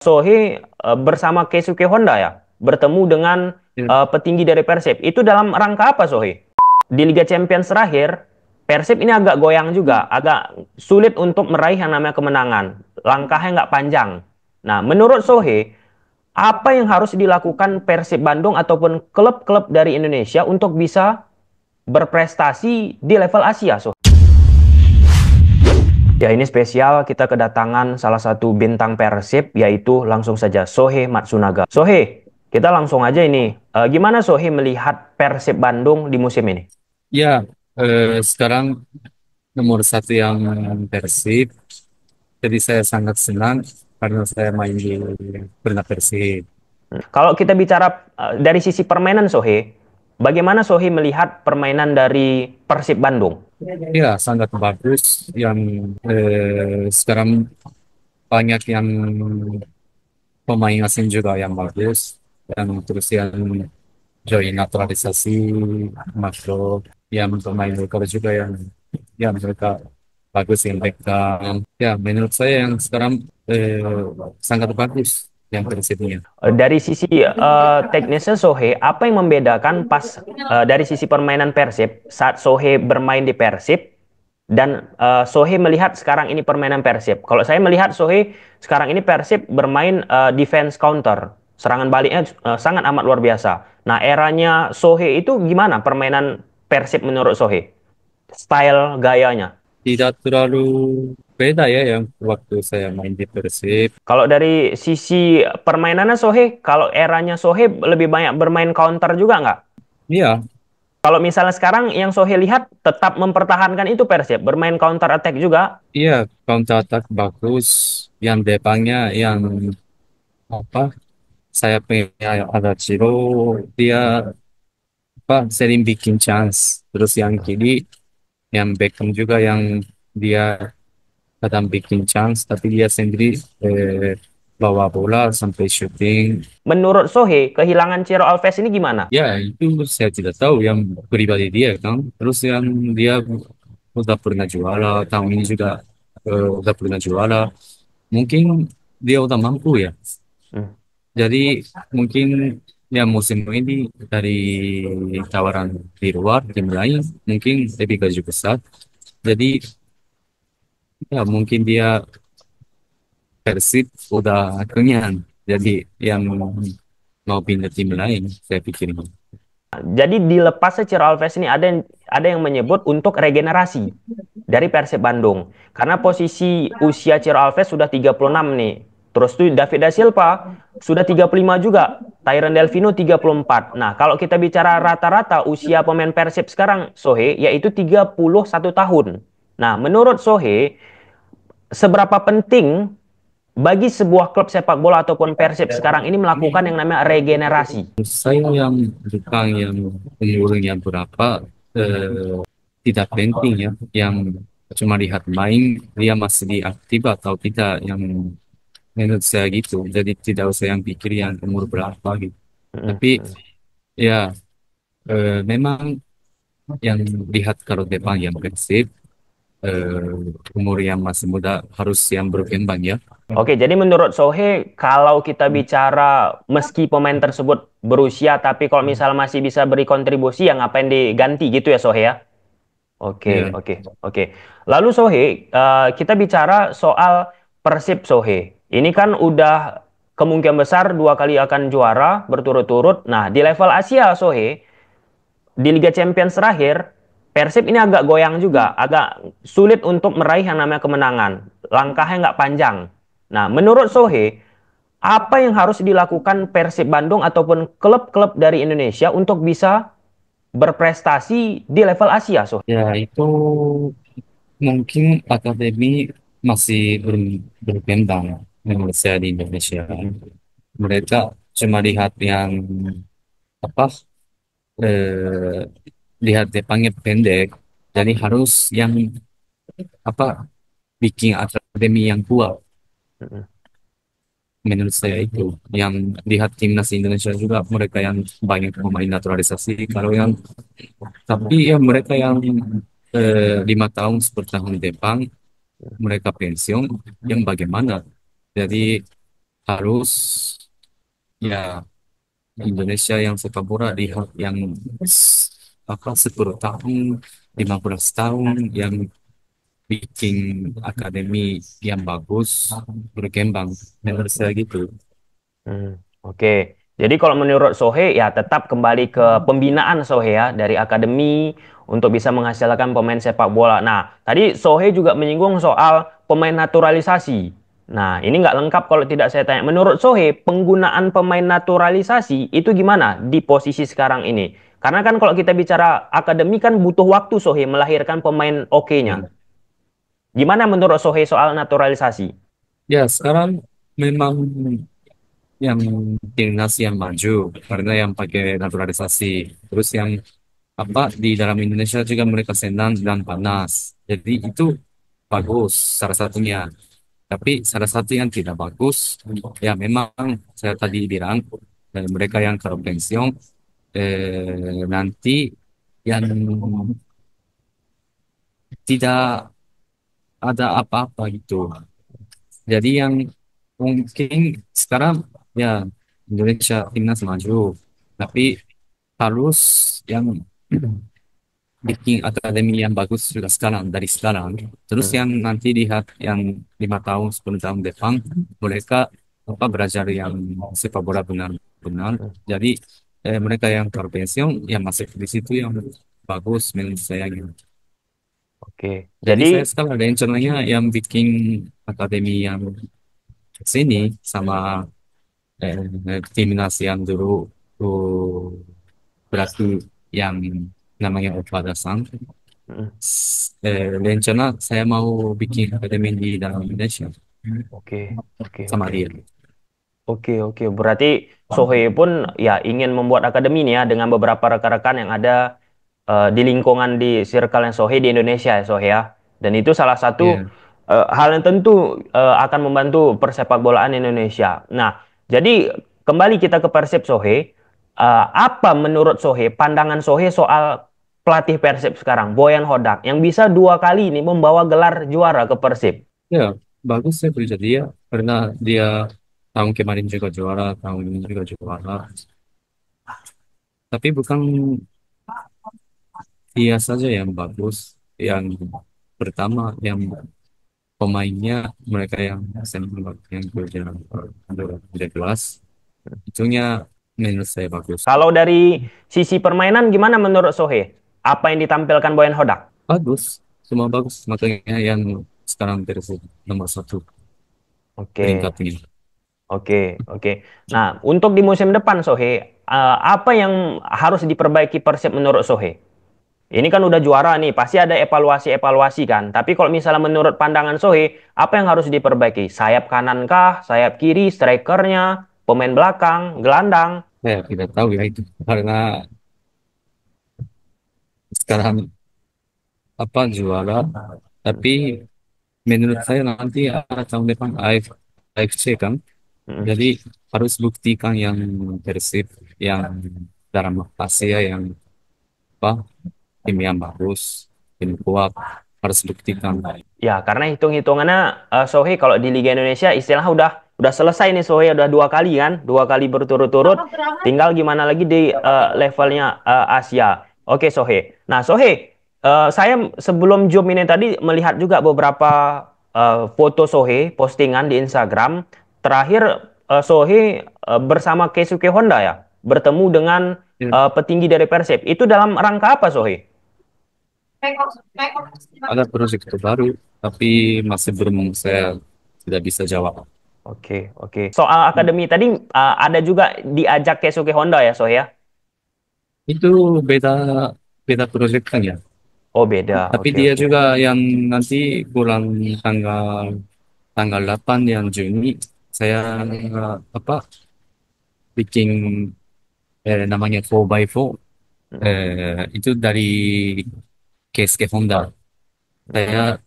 Sohe bersama Keisuke Honda ya bertemu dengan Ya, petinggi dari Persib. Itu dalam rangka apa Sohe? Di Liga Champions terakhir, Persib ini agak goyang juga, agak sulit untuk meraih yang namanya kemenangan. Langkahnya nggak panjang. Nah, menurut Sohe, apa yang harus dilakukan Persib Bandung ataupun klub-klub dari Indonesia untuk bisa berprestasi di level Asia, Sohe? Ya, ini spesial kita kedatangan salah satu bintang Persib, yaitu langsung saja Sohe Matsunaga. Sohe, kita langsung aja ini. Gimana Sohe melihat Persib Bandung di musim ini? ya, sekarang nomor satu yang Persib. Jadi saya sangat senang karena saya main di Perna Persib. Kalau kita bicara dari sisi permainan Sohe, bagaimana Sohe melihat permainan dari Persib Bandung? Ya, sangat bagus. Yang sekarang banyak yang pemain asing juga yang bagus. Dan terus yang join naturalisasi masuk. Yang pemain lokal juga yang ya mereka bagus yang Beckham. Ya, menurut saya yang sekarang sangat bagus yang Persibnya. Dari sisi teknisnya Sohe, apa yang membedakan pas dari sisi permainan Persib saat Sohe bermain di Persib dan Sohe melihat sekarang ini permainan Persib? Kalau saya melihat Sohe sekarang ini Persib bermain defense counter, serangan baliknya sangat amat luar biasa. Nah, eranya Sohe itu gimana permainan Persib menurut Sohe? Style gayanya? Tidak terlalu beda ya yang waktu saya main di Persib. Kalau dari sisi permainannya Sohe, kalau eranya Sohe lebih banyak bermain counter juga nggak? Iya, Kalau misalnya sekarang yang Sohe lihat tetap mempertahankan itu Persib, bermain counter attack juga. iya, counter attack bagus. Yang depannya yang apa? Saya punya ada Ciro, dia sering bikin chance. Terus yang kiri, yang Beckham juga yang dia kadang bikin chance, tapi dia sendiri bawa bola sampai shooting. Menurut Sohe, kehilangan Ciro Alves ini gimana? Ya, itu saya tidak tahu yang pribadi dia kan. Terus yang dia udah pernah juara, tahun ini juga udah pernah juara. Mungkin dia udah mampu ya. Hmm. Jadi mungkin ya musim ini dari tawaran di luar tim lain mungkin lebih gaji besar. Jadi ya mungkin dia Persib udah kenyang. Jadi yang mau pindah tim lain saya pikir. Jadi dilepasnya Ciro Alves ini ada yang menyebut untuk regenerasi dari Persib Bandung. Karena posisi usia Ciro Alves sudah 36 nih. Terus tuh David da Silva sudah 35 juga. Tyron Delvino 34. Nah, kalau kita bicara rata-rata usia pemain Persib sekarang, Sohe, yaitu 31 tahun. Nah, menurut Sohe, seberapa penting bagi sebuah klub sepak bola ataupun Persib sekarang ini melakukan yang namanya regenerasi? Saya yang bukan yang umurnya berapa eh, tidak penting ya. Yang cuma lihat main dia masih diaktif atau tidak yang menurut saya gitu. Jadi tidak usah yang pikir yang umur berapa gitu. Tapi Mm-mm. ya memang yang lihat kalau depan yang Persib umur yang masih muda harus yang berkembang ya. Oke, jadi menurut Sohe, kalau kita bicara meski pemain tersebut berusia, tapi kalau misal masih bisa beri kontribusi, ya ngapain diganti gitu ya Sohe ya? Oke, Ya, oke, oke. Lalu Sohe, kita bicara soal Persib Sohe. Ini kan udah kemungkinan besar dua kali akan juara berturut-turut. Nah, di level Asia Sohe, di Liga Champions terakhir, Persib ini agak goyang juga, agak sulit untuk meraih yang namanya kemenangan. Langkahnya nggak panjang. Nah, menurut Sohe, apa yang harus dilakukan Persib Bandung ataupun klub-klub dari Indonesia untuk bisa berprestasi di level Asia, Sohe? ya itu mungkin akademi masih berkembang menurut saya di Indonesia. Mereka cuma lihat yang apa eh, lihat depannya pendek, jadi harus yang apa bikin akademi yang kuat. Menurut saya itu yang lihat timnas Indonesia juga mereka yang banyak pemain naturalisasi. Kalau yang tapi ya mereka yang 5 tahun 10 tahun depan mereka pensiun yang bagaimana? Jadi harus ya Indonesia yang sepak bola lihat yang apa 10 tahun, 15 tahun yang bikin akademi yang bagus berkembang menurut saya gitu. Oke. Jadi kalau menurut Sohe ya tetap kembali ke pembinaan Sohe ya dari akademi untuk bisa menghasilkan pemain sepak bola. Nah, tadi Sohe juga menyinggung soal pemain naturalisasi. Nah, ini nggak lengkap kalau tidak saya tanya. Menurut Sohe, penggunaan pemain naturalisasi itu gimana di posisi sekarang ini? Karena kan kalau kita bicara akademi kan butuh waktu Sohe melahirkan pemain oke-nya. Ya, Gimana menurut Sohe soal naturalisasi? ya sekarang memang yang timnas yang maju karena yang pakai naturalisasi. Terus yang apa di dalam Indonesia juga mereka senang dan panas. Jadi itu bagus salah satunya. Tapi salah satu yang tidak bagus, ya memang saya tadi bilang mereka yang ke pensiun nanti yang tidak ada apa-apa gitu. Jadi yang mungkin sekarang ya Indonesia timnas maju, tapi harus yang bikin akademi yang bagus sudah sekarang dari sekarang. Terus Hmm, yang nanti lihat yang 5 tahun 10 tahun depan mereka apa belajar yang sepak bola benar-benar. hmm. Jadi mereka yang terpensiun yang masuk di situ yang bagus menurut saya gitu. Oke. Jadi saya Jadi sekarang ada rencananya yang bikin akademi yang sini sama timnas yang dulu berarti yang namanya Ovada Sang. hmm, Rencana saya mau bikin akademi di dalam Indonesia oke, oke, sama oke, dia. oke. Oke, oke. Berarti Sohe pun ya ingin membuat akademi nih ya dengan beberapa rekan-rekan yang ada di lingkungan di circle yang Sohe di Indonesia ya Sohe ya. Dan itu salah satu Iya, hal yang tentu akan membantu persepak bolaan Indonesia. Nah, jadi kembali kita ke Persib Sohe. Apa menurut Sohe, pandangan Sohe soal pelatih Persib sekarang, Boyan Hodak, yang bisa 2 kali ini membawa gelar juara ke Persib? ya bagus saya kerja dia karena dia tahun kemarin juga juara, tahun ini juga juara. Tapi bukan dia saja yang bagus, yang pertama yang pemainnya mereka yang senior yang kerja udah jelas, itunya menurut saya bagus. Kalau dari sisi permainan gimana menurut Sohe? Apa yang ditampilkan Boyan Hodak? Bagus, semua bagus. Makanya yang sekarang versi nomor satu Oke, peringkatnya. oke, oke. Nah, untuk di musim depan Sohe, apa yang harus diperbaiki Persib menurut Sohe? Ini kan udah juara nih, pasti ada evaluasi-evaluasi kan. Tapi kalau misalnya menurut pandangan Sohe, apa yang harus diperbaiki? Sayap kanan kah? Sayap kiri? Strikernya? Pemain belakang? Gelandang? Saya tidak tahu ya itu karena sekarang apa juara, tapi menurut saya nanti tahun depan AFC kan, Mm-mm, jadi harus buktikan yang Persib yang dalam Asia yang apa tim yang bagus, tim kuat harus buktikan. ya, karena hitung-hitungannya Sohe kalau di Liga Indonesia istilahnya udah selesai nih Sohe udah 2 kali kan, 2 kali berturut-turut. Tinggal gimana lagi di levelnya Asia. Oke Sohe. Nah Sohe, saya sebelum Zoom ini tadi melihat juga beberapa foto Sohe postingan di Instagram. Terakhir Sohe bersama Keisuke Honda ya, bertemu dengan Ya, petinggi dari Persib. Itu dalam rangka apa Sohe? ada proyek terbaru, tapi masih belum saya tidak bisa jawab. Oke, oke. Soal akademi tadi ada juga diajak Keisuke Honda ya, Soh ya? Itu beda beda proyek kan ya. Oh, beda. Tapi Oke, dia oke. juga yang nanti bulan tanggal tanggal 8 yang Juni saya apa bikin namanya 4x4 Mm-mm, itu dari Keisuke Honda. mm-mm. Saya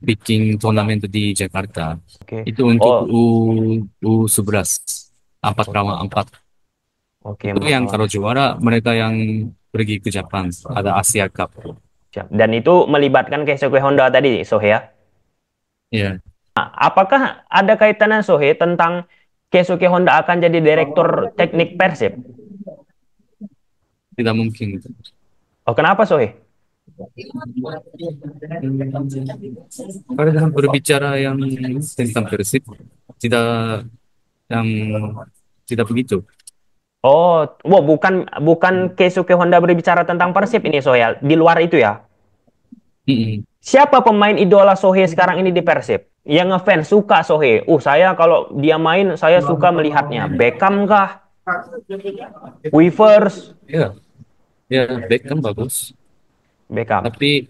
bikin turnamen di Jakarta. Oke. Itu untuk Oh, U11 empat oke, lawan empat. oke, Itu yang kalau juara mereka yang pergi ke Jepang ada Asia Cup. siap. Dan itu melibatkan Keisuke Honda tadi, Soh ya? Ya, Apakah ada kaitannya Sohe tentang Keisuke Honda akan jadi direktur teknik Persib? Tidak mungkin. Oh, kenapa Sohe? Kalau dalam berbicara yang tentang Persib, tidak yang tidak begitu. Oh, wow, bukan bukan Keisuke Honda berbicara tentang Persib ini Sohe, ya. Di luar itu ya. Mm-mm. Siapa pemain idola Sohe sekarang ini di Persib? Yang ngefans suka Sohe. Saya kalau dia main saya suka melihatnya. Beckham kah? Weavers? Ya, ya Beckham bagus, Beckham. tapi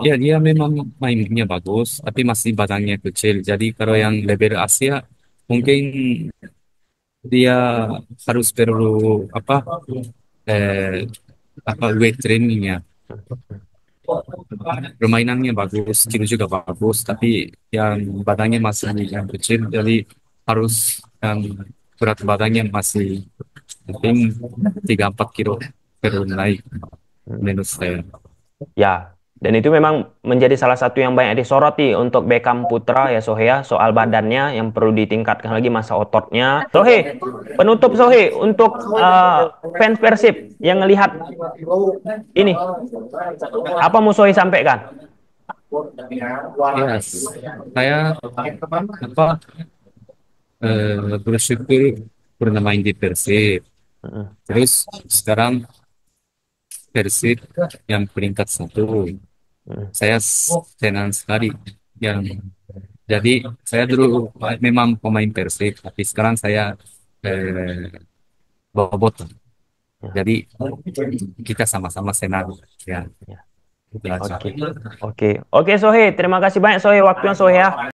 ya dia memang mainnya bagus, tapi masih badannya kecil. Jadi kalau yang level Asia mungkin dia harus perlu apa eh, weight trainingnya. Permainannya bagus, skill juga bagus, tapi yang badannya masih yang kecil, jadi harus yang berat badannya masih mungkin 3-4 kilo perlu naik menurut saya. Ya, dan itu memang menjadi salah satu yang banyak disoroti untuk Beckham Putra ya Sohe ya, soal badannya yang perlu ditingkatkan lagi masa ototnya. Sohe, penutup Sohe untuk fans Persib yang melihat ini, apa mau Sohe sampaikan? Yes, saya apa bersyukur pernah main di Persib. Mm, Terus sekarang Persib yang peringkat 1. mm, Saya senang sekali yang jadi saya dulu memang pemain Persib, tapi sekarang saya eh, bobotoh. ya, Jadi kita sama-sama senang ya. ya. Itu aja. Oke, oke, oke Sohe, terima kasih banyak Sohe waktunya Sohe ya.